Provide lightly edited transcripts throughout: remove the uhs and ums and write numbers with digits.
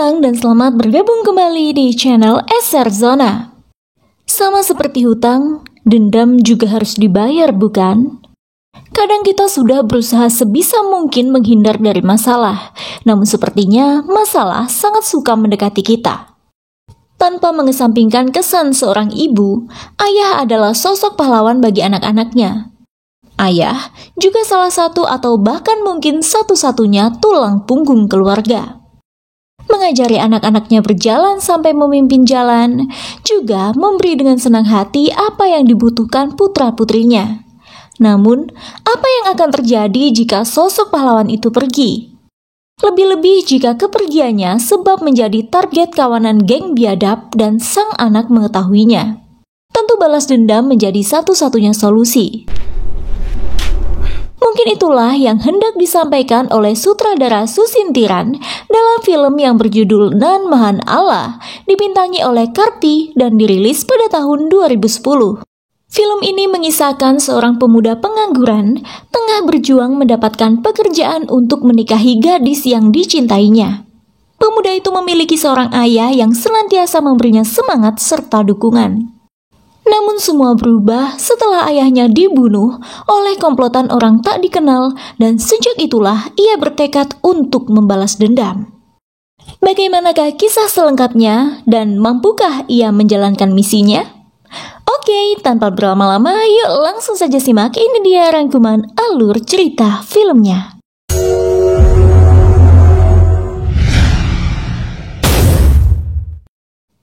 datang dan selamat bergabung kembali di channel SR Zona. Sama seperti hutang, dendam juga harus dibayar, bukan? Kadang kita sudah berusaha sebisa mungkin menghindar dari masalah, namun sepertinya masalah sangat suka mendekati kita. Tanpa mengesampingkan kesan seorang ibu, ayah adalah sosok pahlawan bagi anak-anaknya. Ayah juga salah satu atau bahkan mungkin satu-satunya tulang punggung keluarga. Mengajari anak-anaknya berjalan sampai memimpin jalan, juga memberi dengan senang hati apa yang dibutuhkan putra-putrinya. Namun, apa yang akan terjadi jika sosok pahlawan itu pergi? Lebih-lebih jika kepergiannya sebab menjadi target kawanan geng biadab dan sang anak mengetahuinya. Tentu balas dendam menjadi satu-satunya solusi. Mungkin itulah yang hendak disampaikan oleh sutradara Susintiran dalam film yang berjudul Nan Mahan Allah, dibintangi oleh Karti dan dirilis pada tahun 2010. Film ini mengisahkan seorang pemuda pengangguran tengah berjuang mendapatkan pekerjaan untuk menikahi gadis yang dicintainya. Pemuda itu memiliki seorang ayah yang senantiasa memberinya semangat serta dukungan. Namun semua berubah setelah ayahnya dibunuh oleh komplotan orang tak dikenal dan sejak itulah ia bertekad untuk membalas dendam. Bagaimanakah kisah selengkapnya dan mampukah ia menjalankan misinya? Oke, tanpa berlama-lama yuk langsung saja simak, ini dia rangkuman alur cerita filmnya.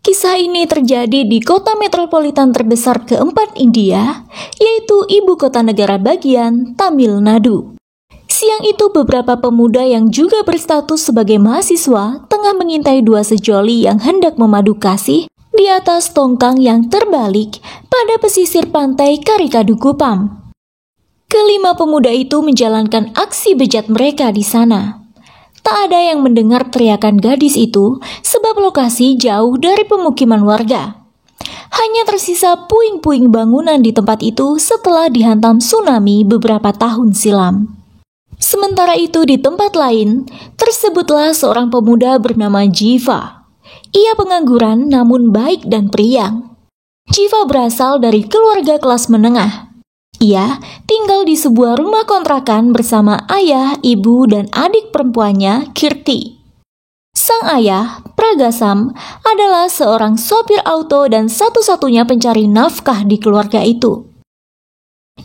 Kisah ini terjadi di kota metropolitan terbesar keempat India, yaitu ibu kota negara bagian Tamil Nadu. Siang itu beberapa pemuda yang juga berstatus sebagai mahasiswa tengah mengintai dua sejoli yang hendak memadu kasih di atas tongkang yang terbalik pada pesisir pantai Karikadu Kupam. Kelima pemuda itu menjalankan aksi bejat mereka di sana. Tak ada yang mendengar teriakan gadis itu sebab lokasi jauh dari pemukiman warga. Hanya tersisa puing-puing bangunan di tempat itu setelah dihantam tsunami beberapa tahun silam. Sementara itu di tempat lain, tersebutlah seorang pemuda bernama Jiva. Ia pengangguran namun baik dan periang. Jiva berasal dari keluarga kelas menengah. Ia tinggal di sebuah rumah kontrakan bersama ayah, ibu, dan adik perempuannya, Kirti. Sang ayah, Pragasam, adalah seorang sopir auto dan satu-satunya pencari nafkah di keluarga itu.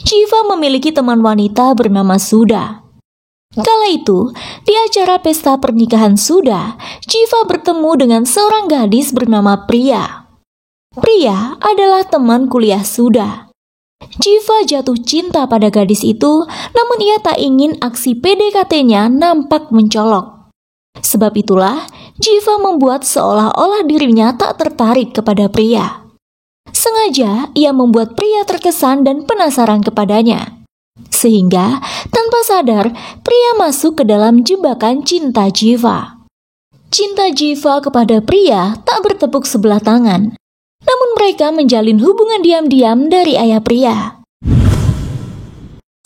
Jiva memiliki teman wanita bernama Sudha. Kala itu, di acara pesta pernikahan Sudha, Jiva bertemu dengan seorang gadis bernama Priya. Priya adalah teman kuliah Sudha. Jiva jatuh cinta pada gadis itu, namun ia tak ingin aksi PDKT-nya nampak mencolok. Sebab itulah, Jiva membuat seolah-olah dirinya tak tertarik kepada Priya. Sengaja, ia membuat Priya terkesan dan penasaran kepadanya. Sehingga, tanpa sadar, Priya masuk ke dalam jebakan cinta Jiva. Cinta Jiva kepada Priya tak bertepuk sebelah tangan. Namun mereka menjalin hubungan diam-diam dari ayah Priya.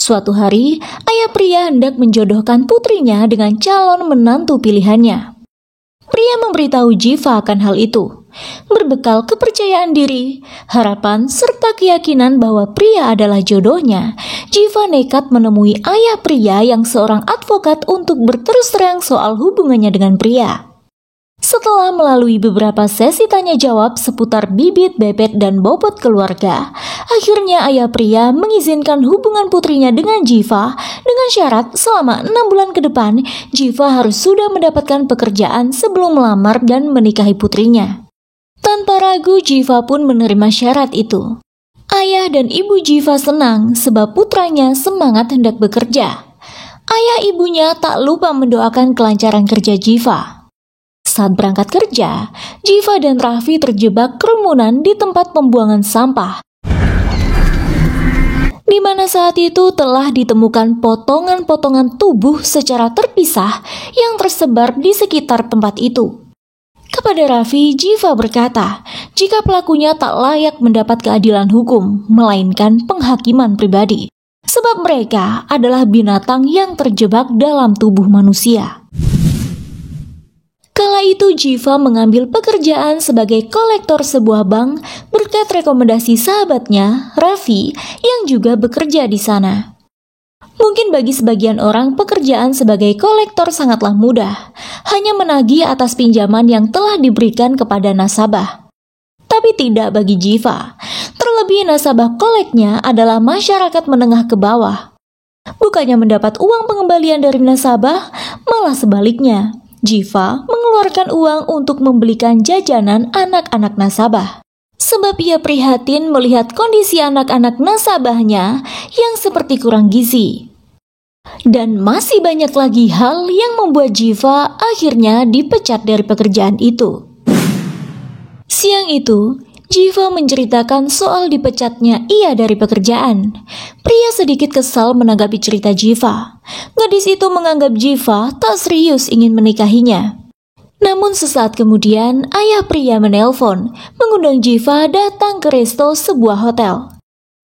Suatu hari, ayah Priya hendak menjodohkan putrinya dengan calon menantu pilihannya. Priya memberitahu Jiva akan hal itu. Berbekal kepercayaan diri, harapan, serta keyakinan bahwa Priya adalah jodohnya, Jiva nekat menemui ayah Priya yang seorang advokat untuk berterus terang soal hubungannya dengan Priya. Setelah melalui beberapa sesi tanya jawab seputar bibit, bebet, dan bobot keluarga, akhirnya ayah Priya mengizinkan hubungan putrinya dengan Jiva dengan syarat selama 6 bulan ke depan, Jiva harus sudah mendapatkan pekerjaan sebelum melamar dan menikahi putrinya. Tanpa ragu, Jiva pun menerima syarat itu. Ayah dan ibu Jiva senang sebab putranya semangat hendak bekerja. Ayah ibunya tak lupa mendoakan kelancaran kerja Jiva. Saat berangkat kerja, Jiva dan Raffi terjebak kerumunan di tempat pembuangan sampah, di mana saat itu telah ditemukan potongan-potongan tubuh secara terpisah yang tersebar di sekitar tempat itu. Kepada Raffi, Jiva berkata, jika pelakunya tak layak mendapat keadilan hukum, melainkan penghakiman pribadi, sebab mereka adalah binatang yang terjebak dalam tubuh manusia. Kala itu Jiva mengambil pekerjaan sebagai kolektor sebuah bank berkat rekomendasi sahabatnya, Raffi, yang juga bekerja di sana. Mungkin bagi sebagian orang pekerjaan sebagai kolektor sangatlah mudah, hanya menagih atas pinjaman yang telah diberikan kepada nasabah. Tapi tidak bagi Jiva, terlebih nasabah koleknya adalah masyarakat menengah ke bawah. Bukannya mendapat uang pengembalian dari nasabah, malah sebaliknya. Jiva mengeluarkan uang untuk membelikan jajanan anak-anak nasabah. Sebab ia prihatin melihat kondisi anak-anak nasabahnya yang seperti kurang gizi. Dan masih banyak lagi hal yang membuat Jiva akhirnya dipecat dari pekerjaan itu. Siang itu, Jiva menceritakan soal dipecatnya ia dari pekerjaan. Pria sedikit kesal menanggapi cerita Jiva. Gadis itu menganggap Jiva tak serius ingin menikahinya. Namun sesaat kemudian, ayah pria menelpon, mengundang Jiva datang ke resto sebuah hotel.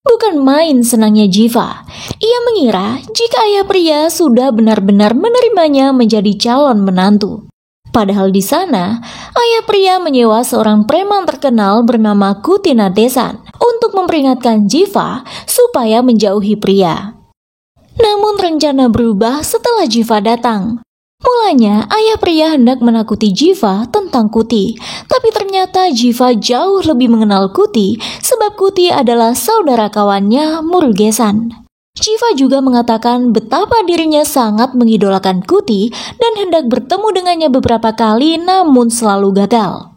Bukan main senangnya Jiva. Ia mengira jika ayah pria sudah benar-benar menerimanya menjadi calon menantu. Padahal di sana, ayah pria menyewa seorang preman terkenal bernama Kutinadesan untuk memperingatkan Jiva supaya menjauhi pria. Namun rencana berubah setelah Jiva datang. Mulanya, ayah pria hendak menakuti Jiva tentang Kuti, tapi ternyata Jiva jauh lebih mengenal Kuti sebab Kuti adalah saudara kawannya Murugesan. Jiva juga mengatakan betapa dirinya sangat mengidolakan Kuti dan hendak bertemu dengannya beberapa kali namun selalu gagal.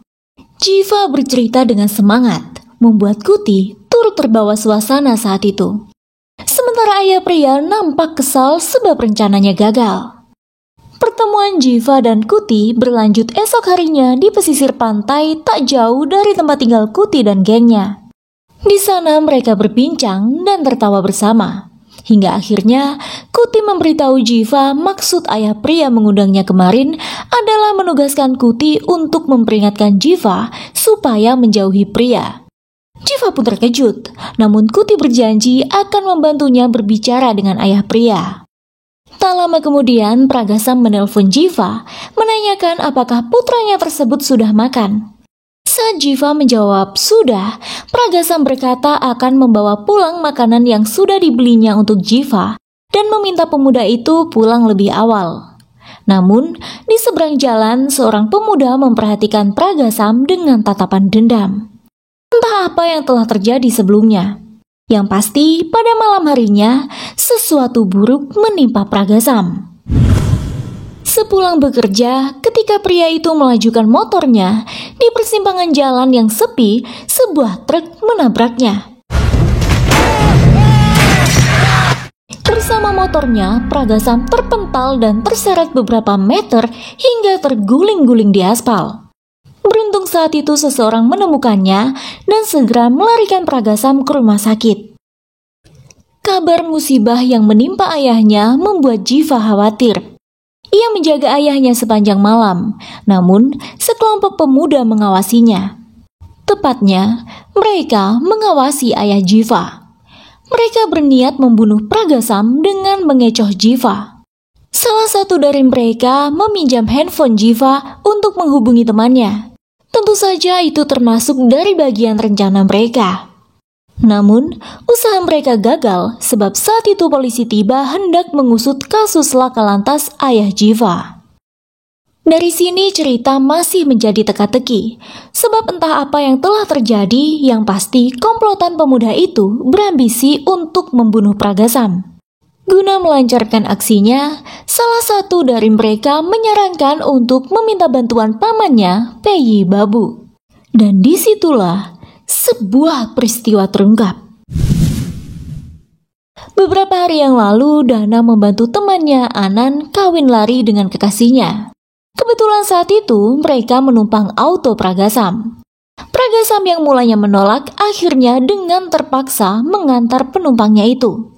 Jiva bercerita dengan semangat, membuat Kuti turut terbawa suasana saat itu. Sementara ayah pria nampak kesal sebab rencananya gagal. Pertemuan Jiva dan Kuti berlanjut esok harinya di pesisir pantai tak jauh dari tempat tinggal Kuti dan gengnya. Di sana mereka berbincang dan tertawa bersama. Hingga akhirnya Kuti memberitahu Jiva maksud ayah pria mengundangnya kemarin adalah menugaskan Kuti untuk memperingatkan Jiva supaya menjauhi pria. Jiva pun terkejut, namun Kuti berjanji akan membantunya berbicara dengan ayah pria. Tak lama kemudian Pragasam menelpon Jiva menanyakan apakah putranya tersebut sudah makan. Saat Jiva menjawab sudah, Pragasam berkata akan membawa pulang makanan yang sudah dibelinya untuk Jiva dan meminta pemuda itu pulang lebih awal. Namun, di seberang jalan seorang pemuda memperhatikan Pragasam dengan tatapan dendam. Entah apa yang telah terjadi sebelumnya. Yang pasti, pada malam harinya, sesuatu buruk menimpa Pragasam. Sepulang bekerja, ketika pria itu melajukan motornya di persimpangan jalan yang sepi, sebuah truk menabraknya. Bersama motornya, Pragasam terpental dan terseret beberapa meter hingga terguling-guling di aspal. Beruntung saat itu seseorang menemukannya dan segera melarikan Pragasam ke rumah sakit. Kabar musibah yang menimpa ayahnya membuat Jiva khawatir. Ia menjaga ayahnya sepanjang malam, namun sekelompok pemuda mengawasinya. Tepatnya, mereka mengawasi ayah Jiva. Mereka berniat membunuh Pragasam dengan mengecoh Jiva. Salah satu dari mereka meminjam handphone Jiva untuk menghubungi temannya. Tentu saja itu termasuk dari bagian rencana mereka. Namun, usaha mereka gagal sebab saat itu polisi tiba hendak mengusut kasus laka lantas ayah Jiva. Dari sini cerita masih menjadi teka-teki, sebab entah apa yang telah terjadi, yang pasti komplotan pemuda itu berambisi untuk membunuh Pragasam. Guna melancarkan aksinya, salah satu dari mereka menyarankan untuk meminta bantuan pamannya, Peyi Babu. Dan disitulah sebuah peristiwa terungkap. Beberapa hari yang lalu, Dana membantu temannya Anan kawin lari dengan kekasihnya. Kebetulan saat itu mereka menumpang auto Pragasam. Pragasam yang mulanya menolak akhirnya dengan terpaksa mengantar penumpangnya itu.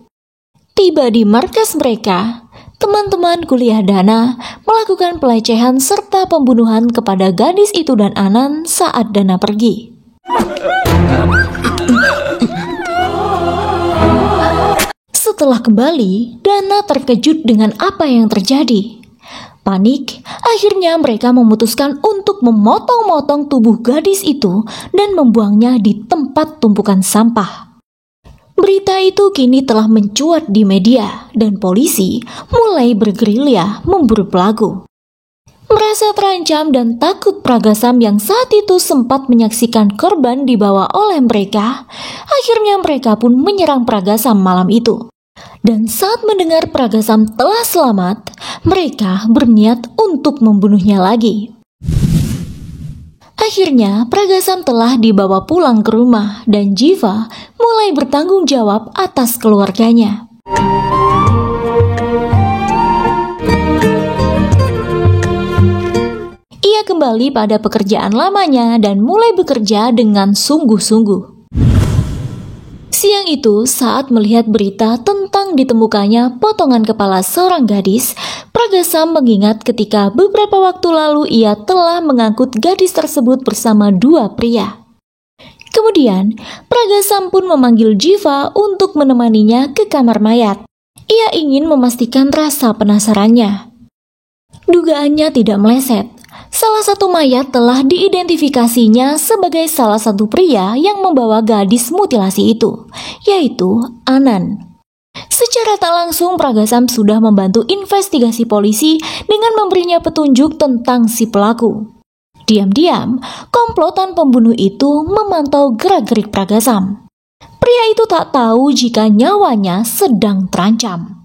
Tiba di markas mereka, teman-teman kuliah Dana melakukan pelecehan serta pembunuhan kepada gadis itu dan Anan saat Dana pergi. Setelah kembali, Dana terkejut dengan apa yang terjadi. Panik, akhirnya mereka memutuskan untuk memotong-motong tubuh gadis itu dan membuangnya di tempat tumpukan sampah. Berita itu kini telah mencuat di media dan polisi mulai bergerilya memburu pelaku. Merasa terancam dan takut Pragasam yang saat itu sempat menyaksikan korban dibawa oleh mereka, akhirnya mereka pun menyerang Pragasam malam itu. Dan saat mendengar Pragasam telah selamat, mereka berniat untuk membunuhnya lagi. Akhirnya, Pragasam telah dibawa pulang ke rumah dan Jiva mulai bertanggung jawab atas keluarganya. Ia kembali pada pekerjaan lamanya dan mulai bekerja dengan sungguh-sungguh. Siang itu, saat melihat berita tentang ditemukannya potongan kepala seorang gadis, Pragasam mengingat ketika beberapa waktu lalu ia telah mengangkut gadis tersebut bersama dua pria. Kemudian, Pragasam pun memanggil Jiva untuk menemaninya ke kamar mayat. Ia ingin memastikan rasa penasarannya. Dugaannya tidak meleset. Salah satu mayat telah diidentifikasinya sebagai salah satu pria yang membawa gadis mutilasi itu, yaitu Anan. Secara tak langsung, Pragasam sudah membantu investigasi polisi dengan memberinya petunjuk tentang si pelaku. Diam-diam, komplotan pembunuh itu memantau gerak-gerik Pragasam. Pria itu tak tahu jika nyawanya sedang terancam.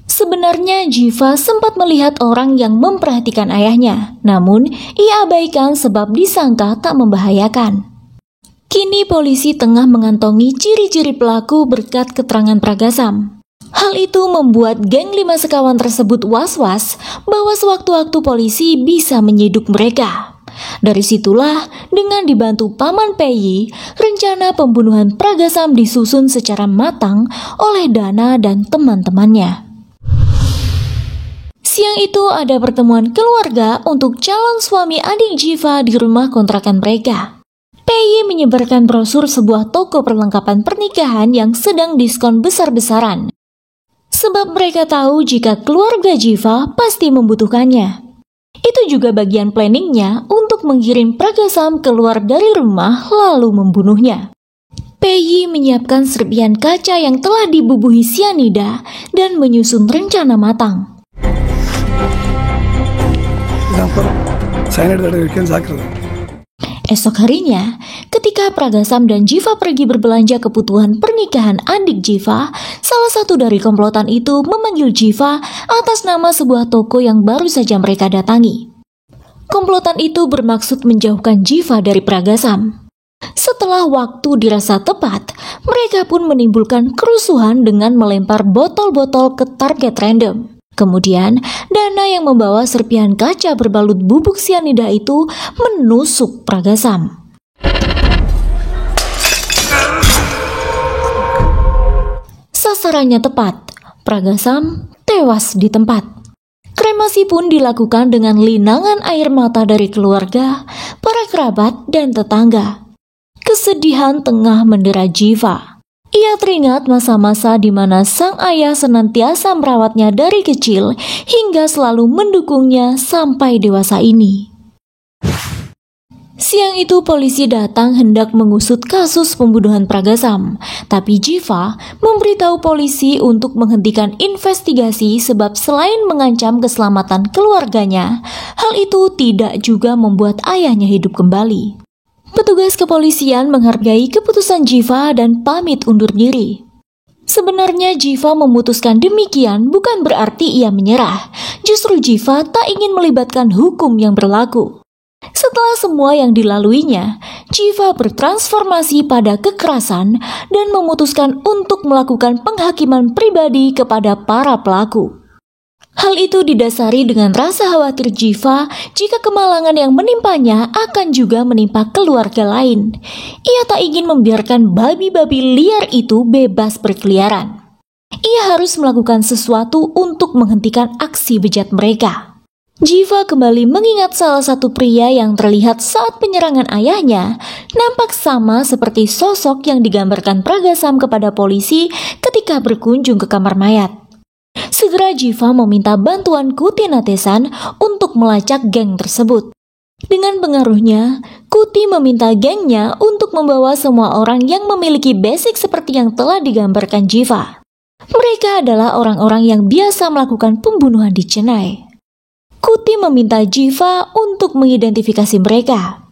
Sebenarnya Jiva sempat melihat orang yang memperhatikan ayahnya, namun ia abaikan sebab disangka tak membahayakan. Kini polisi tengah mengantongi ciri-ciri pelaku berkat keterangan Pragasam. Hal itu membuat geng 5 sekawan tersebut was-was bahwa sewaktu-waktu polisi bisa menyiduk mereka. Dari situlah, dengan dibantu Paman Peyi, rencana pembunuhan Pragasam disusun secara matang oleh Dana dan teman-temannya. Siang itu ada pertemuan keluarga untuk calon suami adik Jiva di rumah kontrakan mereka. Peyi menyebarkan brosur sebuah toko perlengkapan pernikahan yang sedang diskon besar-besaran. Sebab mereka tahu jika keluarga Jiva pasti membutuhkannya. Itu juga bagian planningnya untuk mengirim Pragasam keluar dari rumah lalu membunuhnya. Peyi menyiapkan serpihan kaca yang telah dibubuhi sianida dan menyusun rencana matang. Esok harinya, ketika Pragasam dan Jiva pergi berbelanja kebutuhan pernikahan adik Jiva, salah satu dari komplotan itu memanggil Jiva atas nama sebuah toko yang baru saja mereka datangi. Komplotan itu bermaksud menjauhkan Jiva dari Pragasam. Setelah waktu dirasa tepat, mereka pun menimbulkan kerusuhan dengan melempar botol-botol ke target random. Kemudian, Dana yang membawa serpihan kaca berbalut bubuk sianida itu menusuk Pragasam. Sasarannya tepat, Pragasam tewas di tempat. Kremasi pun dilakukan dengan linangan air mata dari keluarga, para kerabat, dan tetangga. Kesedihan tengah mendera Jiva. Ia teringat masa-masa di mana sang ayah senantiasa merawatnya dari kecil hingga selalu mendukungnya sampai dewasa ini. Siang itu polisi datang hendak mengusut kasus pembunuhan Pragasam, tapi Jiva memberitahu polisi untuk menghentikan investigasi sebab selain mengancam keselamatan keluarganya, hal itu tidak juga membuat ayahnya hidup kembali. Petugas kepolisian menghargai keputusan Jiva dan pamit undur diri. Sebenarnya Jiva memutuskan demikian bukan berarti ia menyerah. Justru Jiva tak ingin melibatkan hukum yang berlaku. Setelah semua yang dilaluinya, Jiva bertransformasi pada kekerasan dan memutuskan untuk melakukan penghakiman pribadi kepada para pelaku. Hal itu didasari dengan rasa khawatir Jiva jika kemalangan yang menimpanya akan juga menimpa keluarga lain. Ia tak ingin membiarkan babi-babi liar itu bebas berkeliaran. Ia harus melakukan sesuatu untuk menghentikan aksi bejat mereka. Jiva kembali mengingat salah satu pria yang terlihat saat penyerangan ayahnya, nampak sama seperti sosok yang digambarkan Pragasam kepada polisi ketika berkunjung ke kamar mayat. Segera Jiva meminta bantuan Kuti Natesan untuk melacak geng tersebut. Dengan pengaruhnya, Kuti meminta gengnya untuk membawa semua orang yang memiliki basic seperti yang telah digambarkan Jiva. Mereka adalah orang-orang yang biasa melakukan pembunuhan di Chennai. Kuti meminta Jiva untuk mengidentifikasi mereka.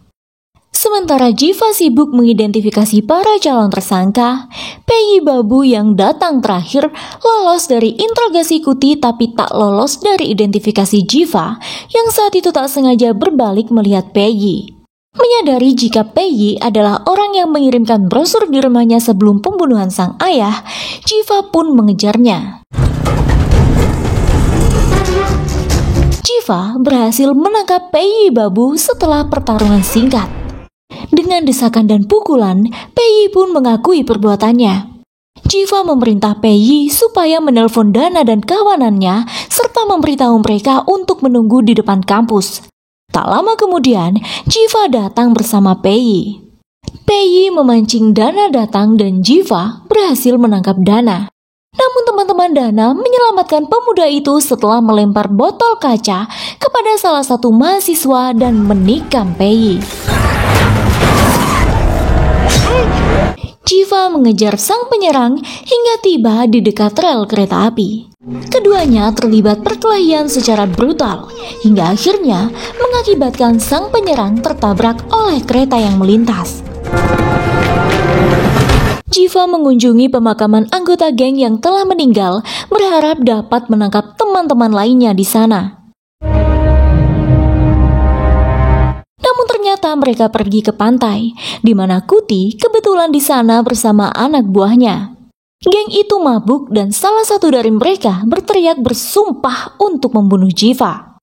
Sementara Jiva sibuk mengidentifikasi para calon tersangka, Peggy Babu yang datang terakhir lolos dari interogasi Kuti tapi tak lolos dari identifikasi Jiva yang saat itu tak sengaja berbalik melihat Peggy. Menyadari jika Peggy adalah orang yang mengirimkan brosur di rumahnya sebelum pembunuhan sang ayah, Jiva pun mengejarnya. Jiva berhasil menangkap Peggy Babu setelah pertarungan singkat. Dengan desakan dan pukulan, Peggy pun mengakui perbuatannya. Jiva memerintah Peggy supaya menelpon Dana dan kawanannya serta memberitahu mereka untuk menunggu di depan kampus. Tak lama kemudian, Jiva datang bersama Peggy. Peggy memancing Dana datang dan Jiva berhasil menangkap Dana. Namun teman-teman Dana menyelamatkan pemuda itu setelah melempar botol kaca kepada salah satu mahasiswa dan menikam Peggy. Jiva mengejar sang penyerang hingga tiba di dekat rel kereta api. Keduanya terlibat perkelahian secara brutal, hingga akhirnya mengakibatkan sang penyerang tertabrak oleh kereta yang melintas. Jiva mengunjungi pemakaman anggota geng yang telah meninggal, berharap dapat menangkap teman-teman lainnya di sana. Namun ternyata mereka pergi ke pantai, di mana Kuti kebetulan di sana bersama anak buahnya. Geng itu mabuk dan salah satu dari mereka berteriak bersumpah untuk membunuh Jiva.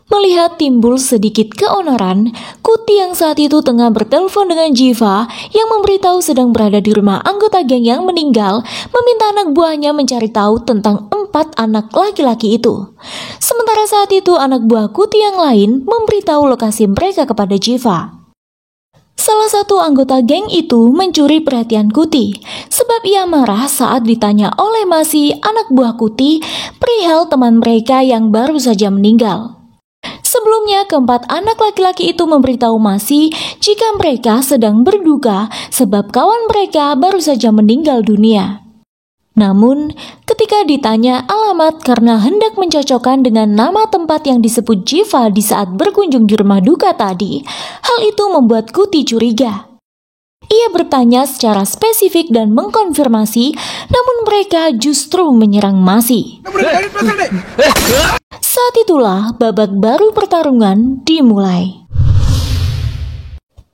Melihat timbul sedikit keonaran, Kuti yang saat itu tengah bertelepon dengan Jiva yang memberitahu sedang berada di rumah anggota geng yang meninggal, meminta anak buahnya mencari tahu tentang 4 anak laki-laki itu. Sementara saat itu anak buah Kuti yang lain memberitahu lokasi mereka kepada Jiva. Salah satu anggota geng itu mencuri perhatian Kuti sebab ia marah saat ditanya oleh Masi, anak buah Kuti, perihal teman mereka yang baru saja meninggal. Sebelumnya, keempat anak laki-laki itu memberitahu Masi jika mereka sedang berduka sebab kawan mereka baru saja meninggal dunia. Namun, ketika ditanya alamat karena hendak mencocokkan dengan nama tempat yang disebut Jiva di saat berkunjung di rumah duka tadi, hal itu membuat Kuti curiga. Ia bertanya secara spesifik dan mengkonfirmasi, namun mereka justru menyerang Masi. Saat itulah babak baru pertarungan dimulai.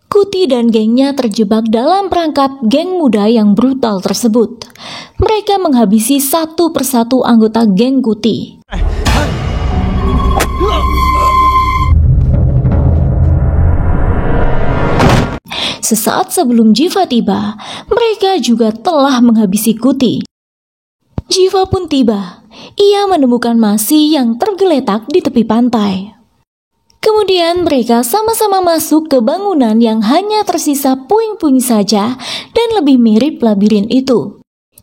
Kuti dan gengnya terjebak dalam perangkap geng muda yang brutal tersebut. Mereka menghabisi satu persatu anggota geng Kuti. Sesaat sebelum Jiva tiba, mereka juga telah menghabisi Kuti. Jiva pun tiba. Ia menemukan Masi yang tergeletak di tepi pantai. Kemudian mereka sama-sama masuk ke bangunan yang hanya tersisa puing-puing saja dan lebih mirip labirin itu.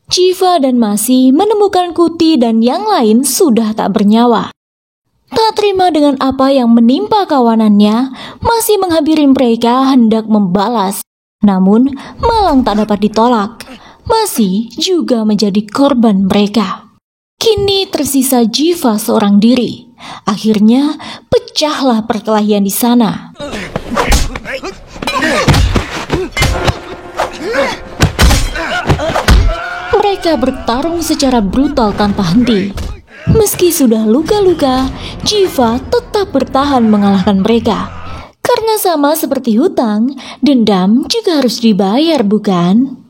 Jiva dan Masi menemukan Kuti dan yang lain sudah tak bernyawa. Tak terima dengan apa yang menimpa kawanannya, Masi menghampiri mereka hendak membalas. Namun malang tak dapat ditolak. Masi juga menjadi korban mereka. Kini tersisa Jiva seorang diri. Akhirnya pecahlah perkelahian di sana. Mereka bertarung secara brutal tanpa henti. Meski sudah luka-luka, Jiva tetap bertahan mengalahkan mereka. Karena sama seperti hutang, dendam juga harus dibayar, bukan?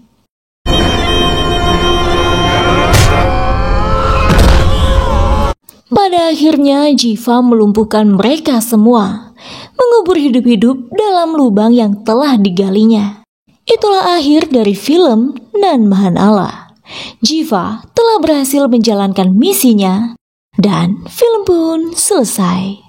Pada akhirnya Jiva melumpuhkan mereka semua, mengubur hidup-hidup dalam lubang yang telah digalinya. Itulah akhir dari film Nan Mahan Allah. Jiva telah berhasil menjalankan misinya dan film pun selesai.